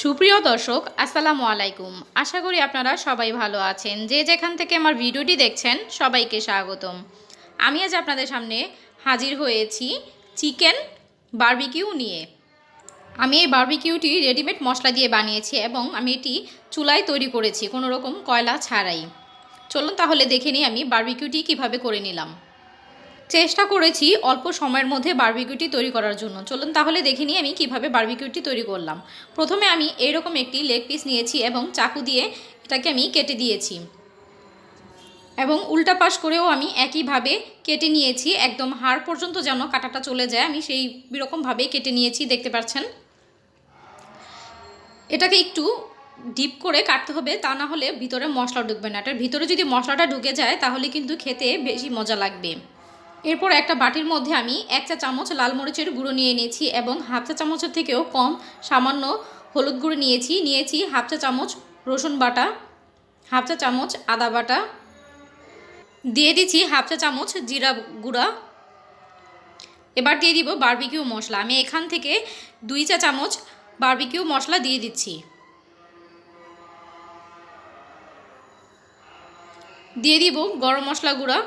সুপ্রিয় দর্শক আসসালামু আলাইকুম। আশা করি আপনারা সবাই ভালো আছেন। যে যেখান থেকে আমার ভিডিওটি দেখছেন সবাইকে স্বাগতম। আমি আজ আপনাদের সামনে হাজির হয়েছি চিকেন বারবিকিউ নিয়ে। আমি এই বারবিকিউটি রেডিমেড মশলা দিয়ে বানিয়েছি এবং আমি এটি চুলায় তৈরি করেছি, কোনো রকম কয়লা ছাড়াই। চলুন তাহলে দেখে নিই আমি বারবিকিউটি কিভাবে করে নিলাম। চেষ্টা করেছি অল্প সময়ের মধ্যে বারবিকিউটি তৈরি করার জন্য। চলুন তাহলে দেখে নিই আমি কিভাবে বারবিকিউটি তৈরি করলাম। প্রথমে আমি এইরকম একটি লেগ পিস নিয়েছি এবং চাকু দিয়ে এটাকে আমি কেটে দিয়েছি এবং উল্টা পাশ করেও আমি একইভাবে কেটে নিয়েছি, একদম হাড় পর্যন্ত যেন কাটাটা চলে যায় আমি সেই রকমভাবেই কেটে নিয়েছি। দেখতে পাচ্ছেন এটাকে একটু ডিপ করে কাটতে হবে, তা না হলে ভিতরে মশলা ঢুকবে না। এটার ভিতরে যদি মশলাটা ঢুকে যায় তাহলে কিন্তু খেতে বেশি মজা লাগবে। এরপর একটা বাটির মধ্যে আমি 1 চা চামচ লাল মরিচের গুঁড়ো নিয়ে নিয়েছি এবং হাফ চা চামচের থেকেও কম সামান্য হলুদ গুঁড়ো নিয়েছি হাফ চা চামচ রসুন বাটা, হাফ চা চামচ আদা বাটা, দিয়ে দিচ্ছি হাফ চা চামচ জিরা গুঁড়া। এবার দিয়ে দিব বারবিকিউ মশলা। আমি এখান থেকে 2 চা চামচ বারবিকিউ মশলা দিয়ে দিচ্ছি। দিয়ে দিব গরম মশলা গুঁড়া,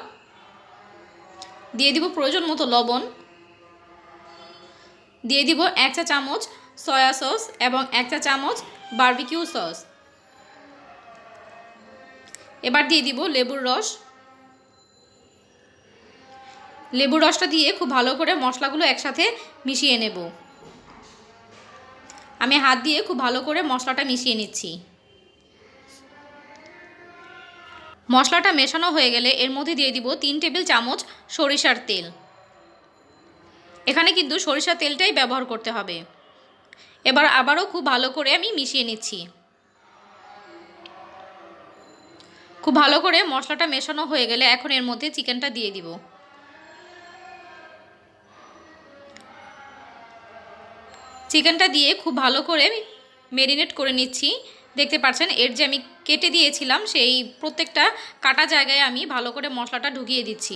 দিয়ে দিব প্রয়োজন মতো লবণ, দিয়ে দিব 1 চা চামচ সয়া সস এবং 1 চা চামচ বারবিকিউ সস। এবার দিয়ে দিব লেবুর রস। লেবুর রসটা দিয়ে খুব ভালো করে মশলাগুলো একসাথে মিশিয়ে নেব। আমি হাত দিয়ে খুব ভালো করে মশলাটা মিশিয়ে নিচ্ছি। মশলাটা মেশানো হয়ে গেলে এর মধ্যে দিয়ে দিব 3 টেবিল চামচ সরিষার তেল। এখানে কিন্তু সরিষার তেলটাই ব্যবহার করতে হবে। এবার আবারও খুব ভালো করে আমি মিশিয়ে নিচ্ছি। খুব ভালো করে মশলাটা মেশানো হয়ে গেলে এখন এর মধ্যে চিকেনটা দিয়ে দিব। চিকেনটা দিয়ে খুব ভালো করে ম্যারিনেট করে নিচ্ছি। দেখতে পাচ্ছেন এর যে আমি কেটে দিয়েছিলাম সেই প্রত্যেকটা কাটা জায়গায় আমি ভালো করে মশলাটা ঢুকিয়ে দিচ্ছি।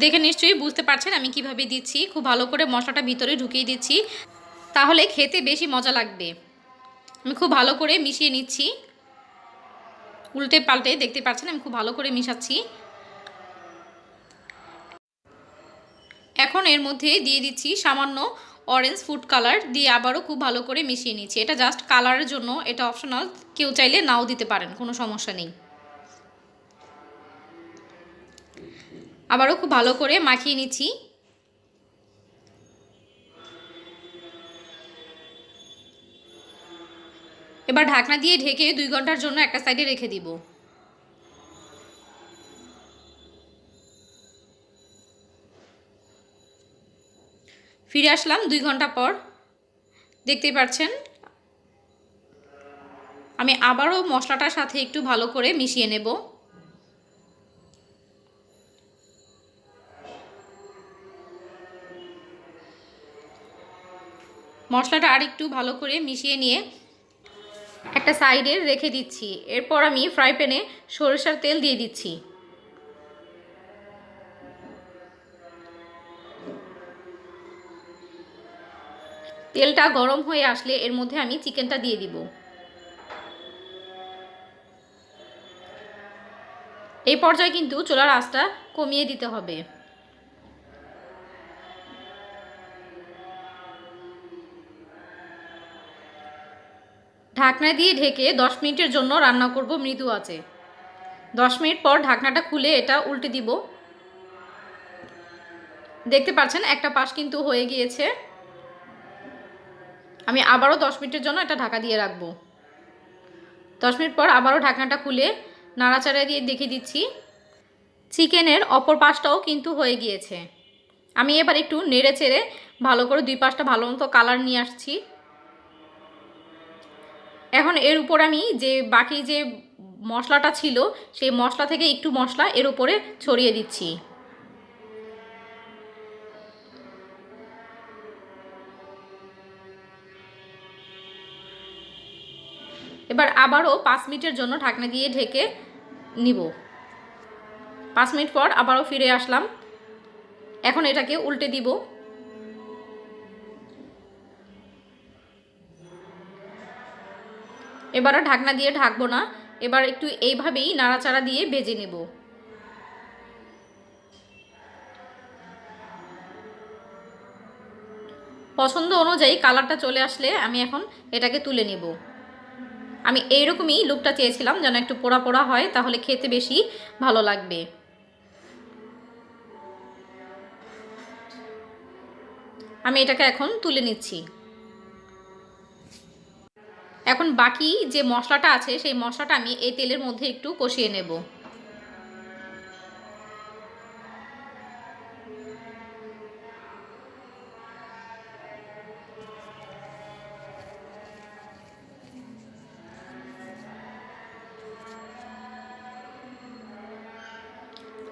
দেখে নিশ্চয়ই বুঝতে পারছেন আমি কিভাবে দিচ্ছি। খুব ভালো করে মশলাটা ভিতরে ঢুকিয়ে দিচ্ছি, তাহলে খেতে বেশি মজা লাগবে। আমি খুব ভালো করে মিশিয়ে নিচ্ছি, উল্টে পাল্টে। দেখতে পাচ্ছেন আমি খুব ভালো করে মিশাচ্ছি। এখন এর মধ্যে দিয়ে দিচ্ছি সামান্য অরেঞ্জ ফুড কালার, দিয়ে আবারও খুব ভালো করে মিশিয়ে নিচ্ছি। এটা জাস্ট কালারের জন্য, এটা অপশনাল, কেউ চাইলে নাও দিতে পারেন, কোনো সমস্যা নেই। আবারও খুব ভালো করে মাখিয়ে নিচ্ছি। এবার ঢাকনা দিয়ে ঢেকে 2 ঘন্টার জন্য একটা সাইডে রেখে দিব। ফিরে আসলাম 2 ঘন্টা পর। দেখতেই পাচ্ছেন আমি আবারও মশলাটার সাথে একটু ভালো করে মিশিয়ে নেব। মশলাটা আরেকটু ভালো করে মিশিয়ে নিয়ে একটা সাইডে রেখে দিচ্ছি। এরপর আমি ফ্রাই প্যানে সরিষার তেল দিয়ে দিচ্ছি। তেলটা গরম হয়ে আসলে এর মধ্যে আমি চিকেনটা দিয়ে দিব। এই পর্যায়ে কিন্তু চুলার আঁচটা কমিয়ে দিতে হবে। ঢাকনা দিয়ে ঢেকে 10 মিনিটের জন্য রান্না করব মৃদু আঁচে। 10 মিনিট পর ঢাকনাটা খুলে এটা উল্টে দিব। দেখতে পাচ্ছেন একটা পাশ কিন্তু হয়ে গিয়েছে। আমি আবারও 10 মিনিটের জন্য এটা ঢাকা দিয়ে রাখবো। 10 মিনিট পর আবারও ঢাকনাটা খুলে নাড়াচাড়া দিয়ে দেখে দিচ্ছি। চিকেনের অপর পাশটাও কিন্তু হয়ে গিয়েছে। আমি এবার একটু নেড়ে চেড়ে ভালো করে 2 পাশটা ভালো মতো কালার নিয়ে আসছি। এখন এর উপর আমি যে বাকি যে মশলাটা ছিল সেই মশলা থেকে একটু মশলা এর উপরে ছড়িয়ে দিচ্ছি। এবার আবারও 5 মিনিটের জন্য ঢাকনা দিয়ে ঢেকে নিব। 5 মিনিট পর আবারও ফিরে আসলাম। এখন এটাকে উল্টে দিব। এবার আর ঢাকনা দিয়ে ঢাকবো না, এবার একটু এইভাবেই নাড়াচাড়া দিয়ে ভেজে নেব। পছন্দ অনুযায়ী কালারটা চলে আসলে আমি এখন এটাকে তুলে নেব। আমি এইরকমই লুকটা চেয়েছিলাম, যেন একটু পোড়া পোড়া হয়, তাহলে খেতে বেশি ভালো লাগবে। আমি এটাকে এখন তুলে নিচ্ছি। এখন বাকি যে মশলাটা আছে সেই মশলাটা আমি এই তেলের মধ্যে একটু কষিয়ে নেব।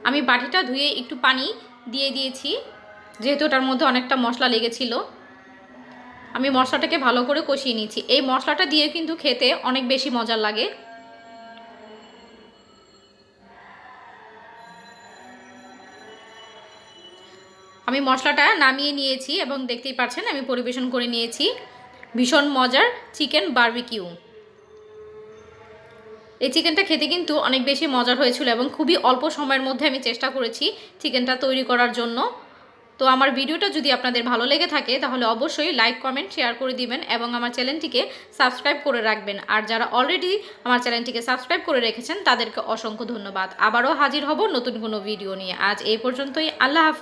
আমি বাটিটা ধুয়ে একটু পানি দিয়ে দিয়েছি, যেহেতু ওটার মধ্যে অনেকটা মশলা লেগেছিল। আমি মশলাটাকে ভালো করে কষিয়ে নিচ্ছি। এই মশলাটা দিয়ে কিন্তু খেতে অনেক বেশি মজার লাগে। আমি মশলাটা নামিয়ে নিয়েছি এবং দেখতেই পাচ্ছেন আমি পরিবেশন করে নিয়েছি ভীষণ মজার চিকেন বারবিকিউ। এই চিকেনটা খেতে কিন্তু অনেক বেশি মজার হয়েছিল এবং খুবই অল্প সময়ের মধ্যে আমি চেষ্টা করেছি চিকেনটা তৈরি করার জন্য। তো আমার ভিডিওটা যদি আপনাদের ভালো লেগে থাকে তাহলে অবশ্যই লাইক, কমেন্ট, শেয়ার করে দিবেন এবং আমার চ্যানেলটিকে সাবস্ক্রাইব করে রাখবেন। আর যারা অলরেডি আমার চ্যানেলটিকে সাবস্ক্রাইব করে রেখেছেন তাদেরকে অসংখ্য ধন্যবাদ। আবারও হাজির হব নতুন কোনো ভিডিও নিয়ে। আজ এই পর্যন্তই। আল্লাহ হাফেজ।